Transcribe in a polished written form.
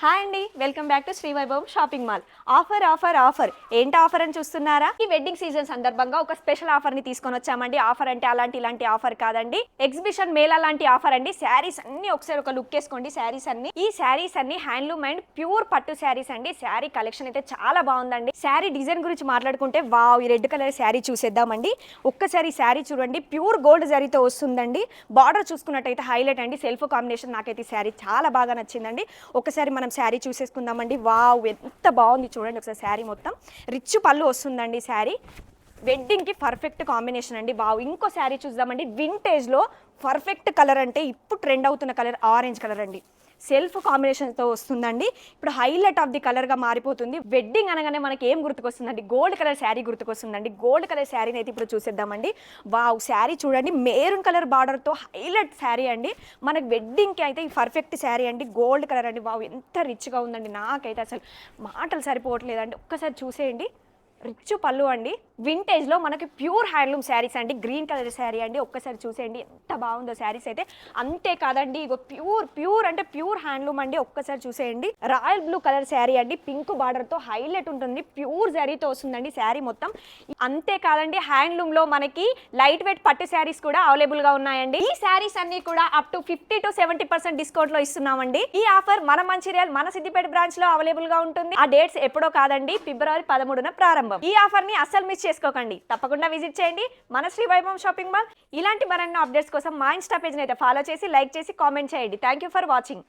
Hi అండి, welcome back to Shri వైభవం shopping mall. Offer ఏంటి ఆఫర్ అని చూస్తున్నారా? ఈ వెడ్డింగ్ సీజన్ సందర్భంగా ఒక స్పెషల్ ఆఫర్ ని తీసుకొని వచ్చామండి. ఆఫర్ అంటే అలాంటి ఇలాంటి ఆఫర్ కాదండి, ఎగ్జిబిషన్ మేళా లాంటి ఆఫర్ అండి. శారీస్ అన్ని ఒకసారి ఒక లుక్ వేసుకోండి. ఈ శారీస్ అన్ని హ్యాండ్లూమ్ అండ్ ప్యూర్ పట్టు శారీస్ అండి. శారీ కలెక్షన్ అయితే చాలా బాగుందండి. శారీ డిజైన్ గురించి మాట్లాడుకుంటే వావ్, ఈ రెడ్ కలర్ శారీ చూసేద్దామండి. ఒక్కసారి శారీ చూడండి, ప్యూర్ గోల్డ్ జరీతో వస్తుందండి. బార్డర్ చూసుకున్నట్టయితే హైలైట్ అండి, సెల్ఫ్ కాంబినేషన్. నాకైతే శారీ చాలా బాగా నచ్చిందండి. ఒకసారి మనం శారీ చూసేసుకుందామండి. వావ్, ఎంత బాగుంది చూడండి. ఒకసారి శారీ మొత్తం రిచ్ పళ్ళు వస్తుందండి. శారీ వెడ్డింగ్కి పర్ఫెక్ట్ కాంబినేషన్ అండి. వావ్, ఇంకో శారీ చూద్దామండి. వింటేజ్లో పర్ఫెక్ట్ కలర్ అంటే ఇప్పుడు ట్రెండ్ అవుతున్న కలర్ ఆరెంజ్ కలర్ అండి. సెల్ఫ్ కాంబినేషన్తో వస్తుందండి. ఇప్పుడు హైలైట్ ఆఫ్ ది కలర్గా మారిపోతుంది. వెడ్డింగ్ అనగానే మనకి ఏం గుర్తుకొస్తుందండి? గోల్డ్ కలర్ శారీ గుర్తుకొస్తుందండి. గోల్డ్ కలర్ శారీని అయితే ఇప్పుడు చూసేద్దామండి. వావ్, శారీ చూడండి, మెరూన్ కలర్ బార్డర్తో హైలైట్ శారీ అండి. మనకి వెడ్డింగ్కి అయితే ఈ పర్ఫెక్ట్ శారీ అండి. గోల్డ్ కలర్ అండి. వావ్, ఎంత రిచ్గా ఉందండి. నాకైతే అసలు మాటలు సరిపోవట్లేదండి. ఒక్కసారి చూసేయండి. రిచ్ పళ్ళు అండి. వింటేజ్లో మనకి ప్యూర్ హ్యాండ్లూమ్ శారీస్ అండి. గ్రీన్ కలర్ శారీ అండి. ఒక్కసారి చూసేయండి ఎంత బాగుందో శారీస్ అయితే. అంతే కాదండి, ఇగో ప్యూర్ అంటే ప్యూర్ హ్యాండ్లూమ్ అండి. ఒక్కసారి చూసేయండి. రాయల్ బ్లూ కలర్ శారీ అండి. పింక్ బార్డర్తో హైలైట్ ఉంటుంది. ప్యూర్ జరీతో వస్తుందండి శారీ మొత్తం. అంతే కాదండి, హ్యాండ్లూమ్లో మనకి లైట్ వెయిట్ పట్టు శారీస్ కూడా అవైలబుల్గా ఉన్నాయండి. ఈ శారీస్ అన్ని కూడా అప్ టు 50 to 70% డిస్కౌంట్లో ఇస్తున్నామండి. ఈ ఆఫర్ మన మంచిర్యాల, మన సిద్దిపేట బ్రాంచ్లో అవైలబుల్గా ఉంటుంది. ఆ డేట్స్ ఎప్పుడో కాదండి, ఫిబ్రవరి 13న ప్రారంభం. ఈ ఆఫర్ ని అస్సలు మిస్ చేసుకోకండి. తప్పకుండా విజిట్ చేయండి మన శ్రీ వైభవం షాపింగ్ మాల్. ఇలాంటి మరెన్నో అప్డేట్స్ కోసం మా ఇన్స్టా పేజ్ ని అయితే ఫాలో చేసి, లైక్ చేసి, కామెంట్ చేయండి. Thank you for watching.